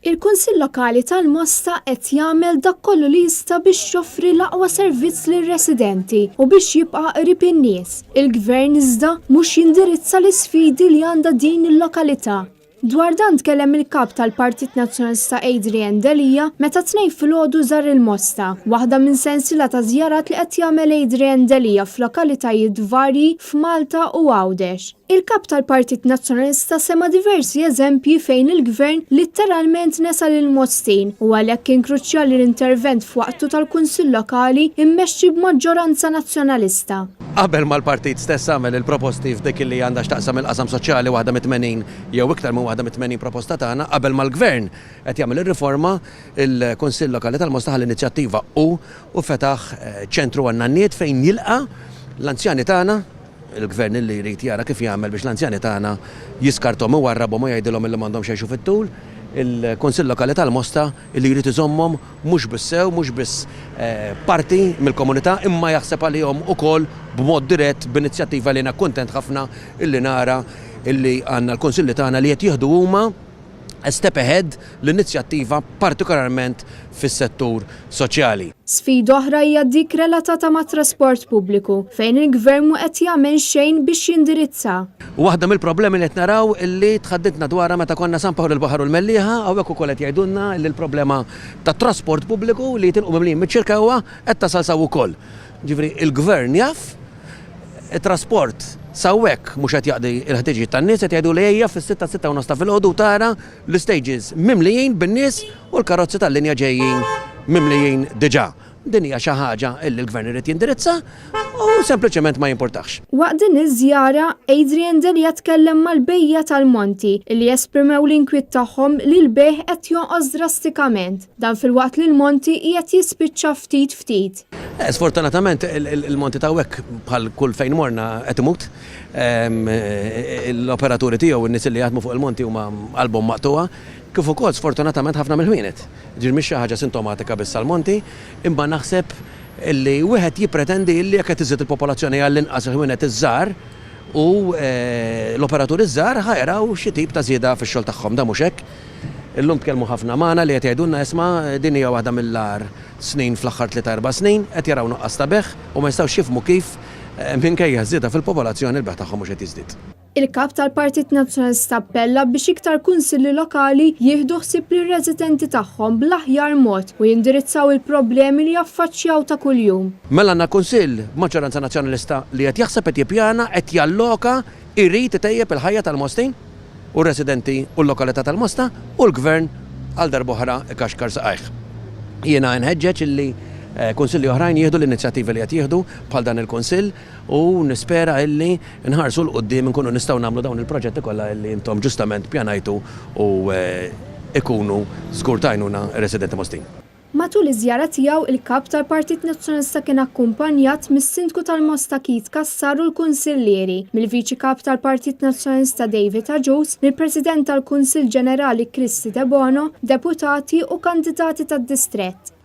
Il-Kunsill Lokali tal-Mosta qed jagħmel dak kollu li jista biex joffri l-aqwa servizz lir-residenti u biex jibqa' qrib in-nies. Il-Gvern iżda mhux jindirizza l-isfidi li għandha din il-lokalità. Dwar dan tkellem il-kap tal-Partit Nazzjonalista Delija meta tnejn filgħodu żar il-Mosta, waħda minn sensiela ta' żjarat li qed jagħmel Delija f'lokalitajiet varji f'Malta u Għawdex. Il-kap tal-Partit Nazzjonalista sema diversi eżempji fejn il-Gvern litteralment nesa lil-Mostin u għalhekk kien kruċjali l-intervent f'waqtu tal-Kunsill Lokali immexxi b'maġġoranza nazzjonalista. Qabel mal-partit stess għamel il-proposti f'dik li għandha x'taqsam il-qasam soċjali waħda mit-80 jew iktar minn waħda mit-80 proposta tagħna, qabel mal-Gvern qed jagħmel ir-riforma il-Kunsill Lokali tal-Mosta l-inizjattiva u fetaħ ċentru għan-nanniet fejn jilqa' l-anzjani tagħna. Il-Gvern li jrid jara kif jagħmel biex l-anzjani tagħna jiskartom u warrabhom u jgħidilhom illi m'għandhomx jgħixu fit-tul. Il-Kunsill Lokali tal-Mosta li jrid iżommhom mhux biss-sew, mhux biss parti mill-komunità imma jaħseb għalihom ukoll b'mod dirett b'inizjattiva li jiena kuntent ħafna illi nara illi għandna l-Kunsilli tagħna li qed jieħdu huma step ahead l-inizjattiva partikolarment fis-settur soċjali. Sfida oħra hija dik relatata ma' trasport pubbliku fejn il-Gvern mu qed jagħmel xejn biex jindirizza. Waħda mill-problemi li qed naraw illi tħaddidna dwarha meta konna San Pawl il-Baħar u l-Mellieħa hawnhekk ukoll qed jgħidulna li l-problema tat-trasport pubbliku li tinqu mimlin miċ-ċirkewwa qed tasal saw ukoll. Ġifri il-Gvern jaf it-trasport sawwek mhux qed jaqdi l-ħtiġijiet tan-nies qed jgħidu li hija fis-6 u nofs ta' filgħodu tara l-stages mimlijin bin-nies u l-karozzi tal-linja ġejjin mimlijin diġà. Din hija xi ħaġa li l-Gvern irid jindirizza u sempliċement ma jimportax. Waqt din iż-żjara Delija tkellem mal-bejja tal-Monti li jesprimew l-inkwiet tagħhom li l-bejħ qed jonqos drastikament. Dan fil-waqt li l-Monti qiegħed jispiċċa ftit ftit. Sfortunatament il-Monti ta' hekk bħal kull fejn morna qed imut. L-operaturi tiegħu n-nies li jaħdmu fuq il-Monti huma qalbhom maqtuha. Kif ukoll sfortunatament ħafna mill-ħwienet. Ġir mhix xi ħaġa sintomatika biss għall-Monti, imma naħseb illi wieħed jippretendi illi jekk qed iżid il-popolazzjoni għall-inqas il-ħwienet iż-żgħar u l-operaturi żgħar ħajraw xi tip ta' żieda fix-xogħol tagħhom da mhux hekk. Illum tkellmu ħafna magħna li qed jgħidulna isma' din hija waħda mill-agħar snin fl-aħħar 3-4 snin qed jaraw nuqqas ta' beħ u ma jistgħux jifhmu kif minkejja żieda fil-popolazzjoni l-beħ tagħhom mhux qed jiżdied. Il-kap tal-Partit Nazzjonalista appella biex iktar kunsilli lokali jieħdu ħsieb lir-residenti tagħhom bl-aħjar mod u jindirizzaw il-problemi li jaffaċċjaw ta' kuljum. Mela għandna kunsill b'maġġoranza nazzjonalista li qed jaħseb qed jippjana qed jalloka jrid itejjeb il-ħajja tal-Mostin u r-residenti u l-lokalità tal-Mosta u l-Gvern għal darb'oħra ikaxkar saqajh. Jiena nħeġġeġ illi kunsilli oħrajn jieħdu l-inizjattivi li qed jieħdu bħal dan il-kunsill u nispera illi nħarsu l-qudiem inkunu nistgħu nagħmlu dawn il-proġetti kollha illi intom ġustament pjanajtu u ikunu żgur tajnuna residenti Mostin. Matul iż-żjara tiegħu il-kap tal-Partit Nazzjonalista kien akkumpanjat mis-Sindku tal-Mosta Kit Kassar u l-Kunsillieri, mill-Viċi Kap tal-Partit Nazzjonalista David Aġus, mill-President tal-Kunsill Ġenerali Kristi De Bono, deputati u kandidati tad-distrett.